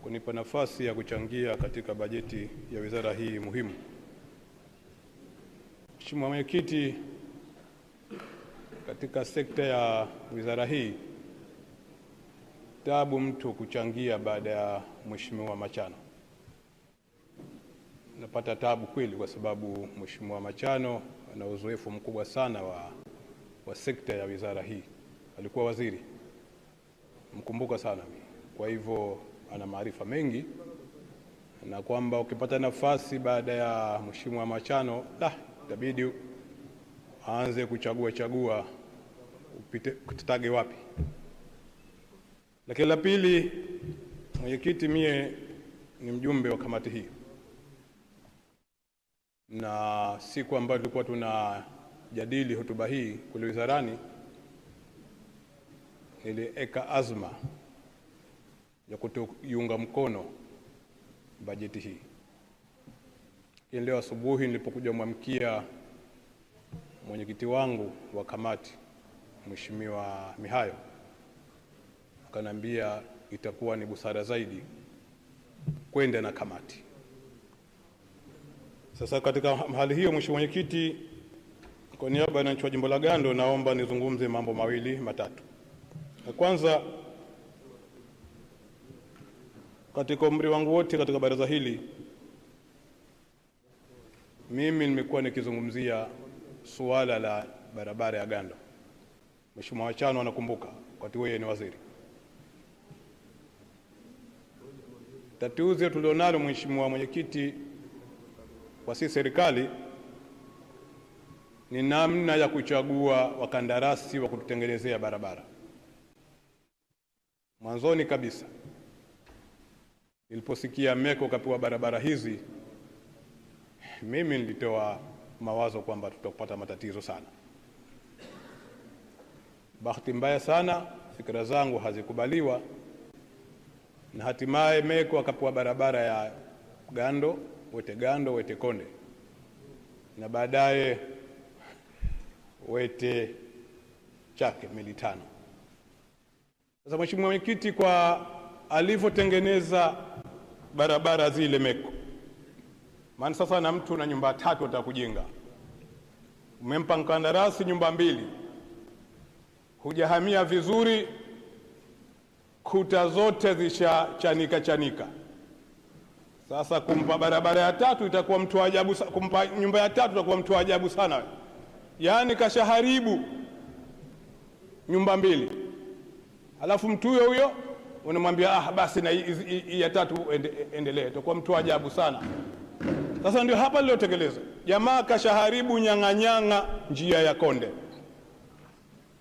kunipa nafasi ya kuchangia katika bajeti ya wizara hii muhimu. Mheshimiwa Mwenyekiti, katika sekta ya wizara hii taabu mtu kuchangia baada ya Mheshimiwa Machano. Napata taabu kweli, kwa sababu Mheshimiwa Machano ana uzoefu mkubwa sana wa sekta ya wizara hii. Alikuwa waziri, mkumbuka sana mimi. Kwa hivyo ana maarifa mengi, na kwamba ukipata nafasi baada ya Mheshimiwa Machano itabidi aanze kuchagua kutage wapi. Lakini la pili, Mwenyekiti, mie ni mjumbe wa kamati hii, na siku ambayo tulikuwa tunajadili hotuba hii kule wizarani niliweka azma ya kutoiunga mkono bajeti hii. Leo asubuhi nilipokuja kumwamkia mwenyekiti wangu wa kamati Mheshimiwa Mihayo, akaniambia itakuwa ni busara zaidi kwenda na kamati. Sasa katika hali hiyo, Mheshimiwa Mwenyekiti, kwa niaba ya wananchi wa Jimbo la Gando naomba nizungumze mambo mawili matatu. Kwanza, katika umri wangu wote katika baraza hili, mimi nimekuwa nikizungumzia suala la barabara ya Gando. Mheshimiwa Machano anakumbuka wakati yeye ni waziri. Tatizo tulionalo, Mheshimiwa Mwenyekiti, kwa sisi serikali ni namna ya kuchagua wakandarasi wa kututengenezea barabara. Mwanzoni kabisa niliposikia MECO kapewa barabara hizi, mimi nilitoa mawazo kwamba tutapata matatizo sana. Bahati mbaya sana fikra zangu hazikubaliwa, na hatimaye MECO akapewa barabara ya Gando Wete Konde, na baadaye Wete Chake mili 5. Sasa Mheshimiwa Mwenyekiti, kwa alivyotengeneza barabara zile MECO, maana sasa na mtu na nyumba 3 atakujenga, umempa mkandarasi nyumba 2, hujahamia vizuri, kuta zote zishachanika. Sasa kumpa barabara ya 3 itakuwa mtu ajabu, kumpa nyumba ya 3 itakuwa mtu ajabu sana. Yaani kashaharibu nyumba 2, alafu mtu huyo unamwambia basi na hii ya 3 endelee, itakuwa mtu ajabu sana. Sasa ndio hapa lilotekeleza. Jamaa kashaharibu nyang'anyanga njia ya Konde,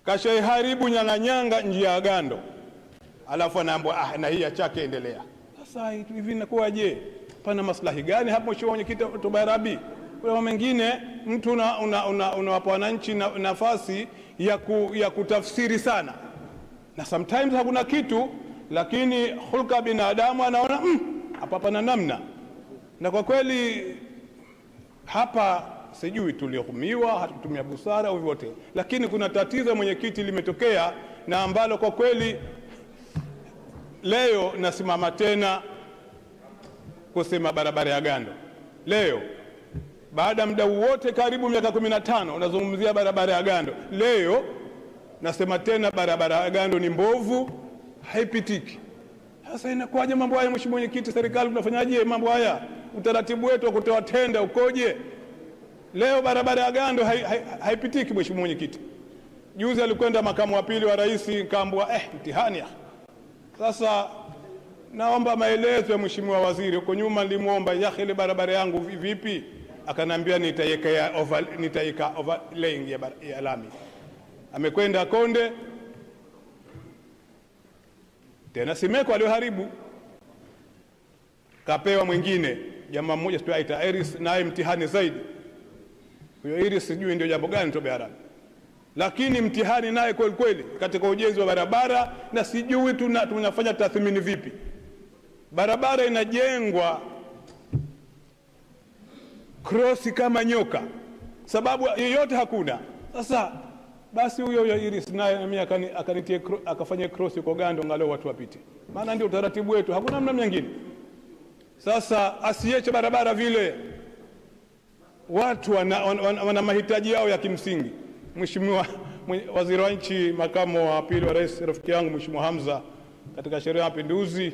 kashaharibu nyang'anyanga njia ya Gando, alafu anaambiwa na hii ya Chake endelea. Sasa hivi inakuwaje? Pana maslahi gani hapo, Mheshimiwa Mwenyekiti? Tubarabi kwa mengine mtu unawapa wananchi nafasi ya kutafsiri sana, na sometimes hakuna kitu, lakini hulka binadamu anaona hapa pana namna. Na kwa kweli hapa sijui tuliohumiwa, hatutumia busara au vyote, lakini kuna tatizo Mwenyekiti limetokea, na ambalo kwa kweli leo nasimama tena kusema barabara ya Gando. Leo baada ya muda wote karibu miaka 15 unazungumzia barabara ya Gando, leo nasema tena barabara ya Gando ni mbovu, haipitiki. Sasa inakuwaje mambo haya, Mheshimiwa Mwenyekiti? Serikali tunafanyaje mambo haya? Utaratibu wetu wa kutoa tenda ukoje? Leo barabara ya Gando haipitiki, Mheshimiwa Mwenyekiti. Juzi alikwenda makamu wa pili wa rais, kaambwa mtihani. Sasa naomba maelezo ya Mheshimiwa Waziri. Huko nyuma nilimuomba ile barabara yangu vipi, akanambia nitaika overlaying ya lami. Amekwenda Konde tena, simeko alioharibu kapewa mwingine, jamaa mmoja sio aita Iris, naye mtihani zaidi. Huyo Iris sijui ndio jambo gani tobe haraka, lakini mtihani naye kweli katika ujenzi wa barabara, na sijui tunafanya tathmini vipi. Barabara inajengwa cross kama nyoka, sababu yoyote hakuna. Sasa basi huyo Iris naye na mimi akanitie akafanya cross kwa Gando angalau watu wapite, maana ndio utaratibu wetu, hakuna namna nyingine. Sasa asiache barabara vile, watu wana mahitaji yao ya kimsingi. Mheshimiwa Waziri wa Nchi, makamu wa pili wa Rais, rafiki yangu Mheshimiwa Hamza, katika sherehe ya Mapinduzi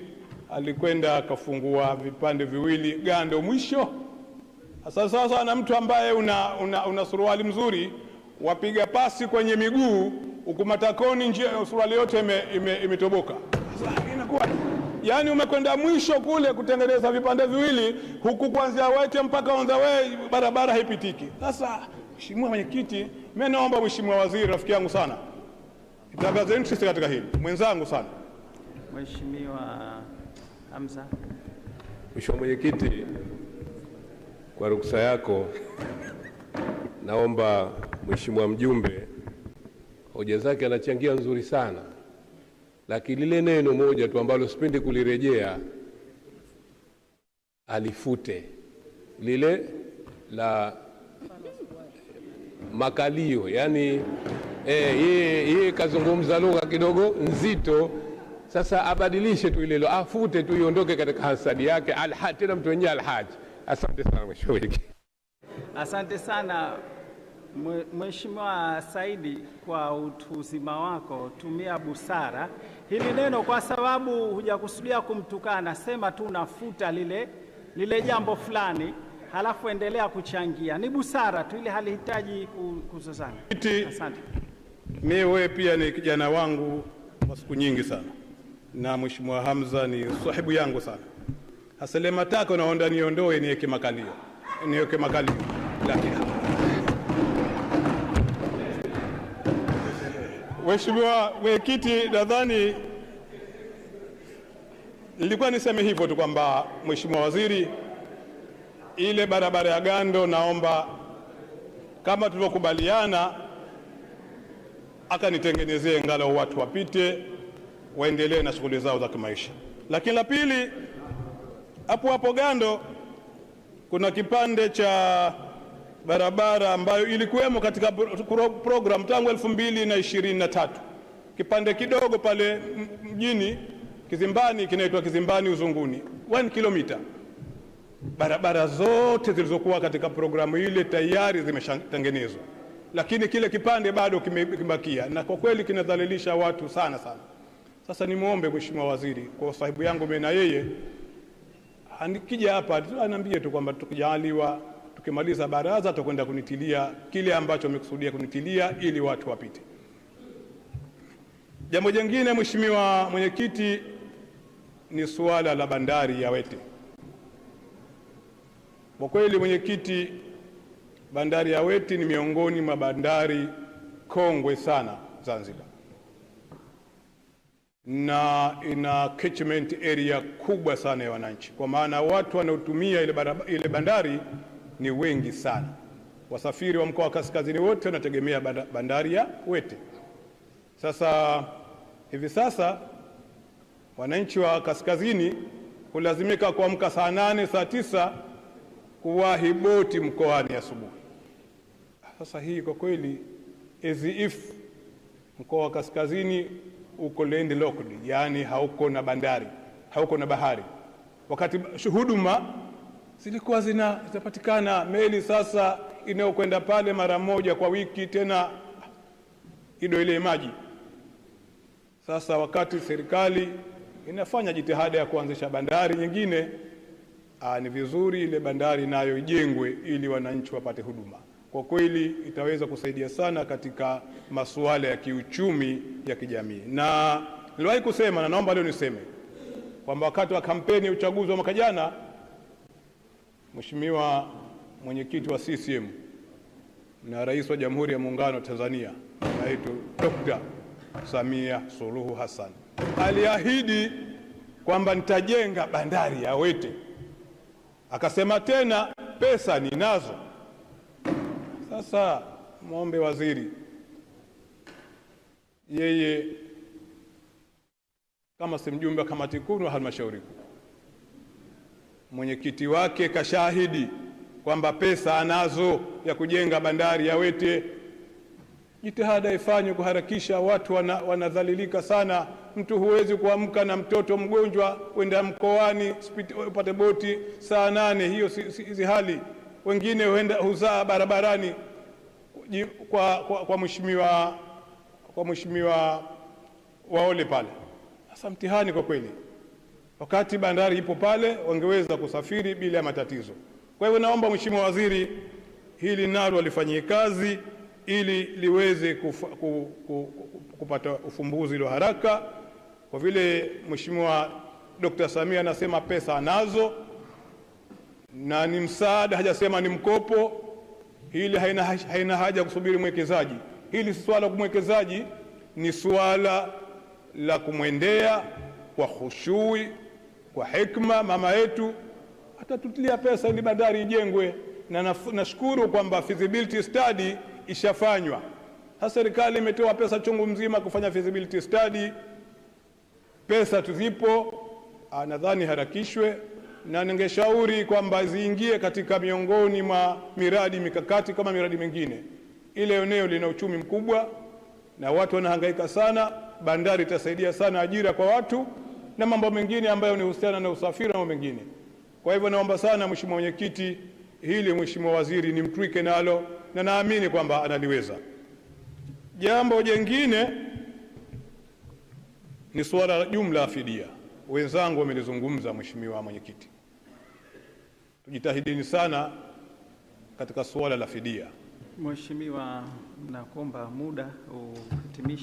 alikwenda akafungua vipande viwili Gando mwisho. Sasa na mtu ambaye una suruali mzuri, wapiga pasi kwenye miguu, ukumatakoni njia suruali yote imetoboka. Sasa inakuwa yani umekwenda mwisho kule kutengeneza vipande viwili, huku kuanzia Wete mpaka on the way barabara haipitiki. Sasa Mheshimiwa Mwenyekiti, mimi naomba Mheshimiwa Waziri, rafiki yangu sana, itangaze interest katika hili, mwenzangu sana. Mheshimiwa Hamza. Mheshimiwa Mwenyekiti, kwa ruksa yako naomba Mheshimiwa mjumbe, hoja zake anachangia nzuri sana, lakini lile neno moja tu ambalo sipendi kulirejea alifute, lile la makalio. Yani yeye kazungumza lugha kidogo nzito, sasa abadilishe tu ile, afute tu, iondoke katika hasadi yake. Tena mtu wenyewe Alhaji. Asante sana Mheshimiwa Mwenyekiti. Asante sana Mheshimiwa Saidi kwa utu uzima wako. Tumia busara hili neno, kwa sababu hujakusudia kumtukana. Sema tu nafuta lile jambo fulani, halafu endelea kuchangia. Ni busara tu, ile halihitaji kuzozana. Asante. Mimi wewe pia ni kijana wangu kwa siku nyingi sana, na Mheshimiwa Hamza ni sahibu yangu sana. Aselema tako naonda niondoe niweke makalio. Lakini Mheshimiwa Mwenyekiti, nadhani nilikuwa niseme hivyo tu kwamba Mheshimiwa Waziri, ile barabara ya Gando naomba kama tulivyokubaliana akanitengenezee angalau watu wapite waendelee na shughuli zao za kimaisha. Lakini la pili, hapo Gando kuna kipande cha barabara ambayo ilikuwemo katika program tangu 2023, kipande kidogo pale mjini Kizimbani, kinaitwa Kizimbani Uzunguni, 1 kilomita. Barabara zote zilizokuwa katika programu ile tayari zimeshatengenezwa, lakini kile kipande bado kimebakia, na kwa kweli kinadhalilisha watu sana sana. Sasa nimuombe Mheshimiwa Waziri, kwa sahibu yangu mimi na yeye, anikija hapa anaambie tu kwamba tukijaliwa tukimaliza baraza tutakwenda kunitilia kile ambacho amekusudia kunitilia ili watu wapite. Jambo jingine Mheshimiwa Mwenyekiti ni suala la bandari ya Wete. Kwa kweli Mwenyekiti, bandari ya Wete ni miongoni mwa bandari kongwe sana Zanzibar, na ina catchment area kubwa sana ya wananchi, kwa maana watu wanaotumia ile bandari ni wengi sana. Wasafiri wa mkoa wa Kaskazini wote wanategemea bandari ya Wete. Sasa hivi sasa wananchi wa Kaskazini kulazimika kuamka saa 8 saa 9 kuwahi boti mkoani asubuhi. Sasa hii kwa kweli as if mkoa wa Kaskazini uko landlocked, yani hauko na bandari, hauko na bahari, wakati huduma zilikuwa zinapatikana. Meli sasa inayokwenda pale mara moja kwa wiki, tena ido ile maji. Sasa wakati serikali inafanya jitihada ya kuanzisha bandari nyingine, ni vizuri ile bandari nayo ijengwe ili wananchi wapate huduma. Kwa kweli itaweza kusaidia sana katika masuala ya kiuchumi ya kijamii. Na niliwahi kusema na naomba leo niseme kwamba wakati wa kampeni ya uchaguzi wa mwaka jana, Mheshimiwa Mwenyekiti wa CCM na Rais wa Jamhuri ya Muungano wa Tanzania anaitwa Dr. Samia Suluhu Hassan aliahidi kwamba nitajenga bandari ya Wete. Akasema tena pesa ninazo. Sasa muombe waziri, yeye kama si mjumbe wa kamati kuu wa halmashauri kuu, mwenyekiti wake kashahidi kwamba pesa anazo ya kujenga bandari ya Wete. jitihada ifanywe kuharakisha. Watu wanadhalilika sana. Mtu huwezi kuamka na mtoto mgonjwa kwenda mkoani upate boti saa 8. Hiyo si hali. Wengine huzaa barabarani kwa mheshimiwa Waole pale. Sasa mtihani kwa kweli, wakati bandari ipo pale wangeweza kusafiri bila ya matatizo. Kwa hivyo naomba Mheshimiwa Waziri, hili nalo alifanyie kazi ili liweze kupata ufumbuzi wa haraka, kwa vile Mheshimiwa Dr. Samia anasema pesa anazo na ni msaada, hajasema ni mkopo. Hili haina haja kusubiri mwekezaji. Hili si swala la mwekezaji, ni swala la kumwendea kwa khushui, kwa hikma. Mama yetu atatutilia pesa ili bandari ijengwe, na nashukuru kwamba feasibility study ishafanywa. Sasa serikali imetoa pesa chungu mzima kufanya feasibility study. Pesa tuzipo, nadhani harakishwe, na ningeshauri kwamba ziingie katika miongoni mwa miradi mikakati kama miradi mingine. Ile eneo lina uchumi mkubwa na watu wanahangaika sana. Bandari itasaidia sana ajira kwa watu na mambo mengine ambayo ni husiana na usafiri na mambo mengine. Kwa hivyo naomba sana Mheshimiwa Mwenyekiti, hili Mheshimiwa Waziri nimtwike nalo, na naamini kwamba analiweza. Jambo jingine ni suala jumla la fidia. Wenzangu wamelizungumza. Mheshimiwa Mwenyekiti, tujitahidini sana katika suala la fidia. Mheshimiwa, nakuomba muda uhitimishe.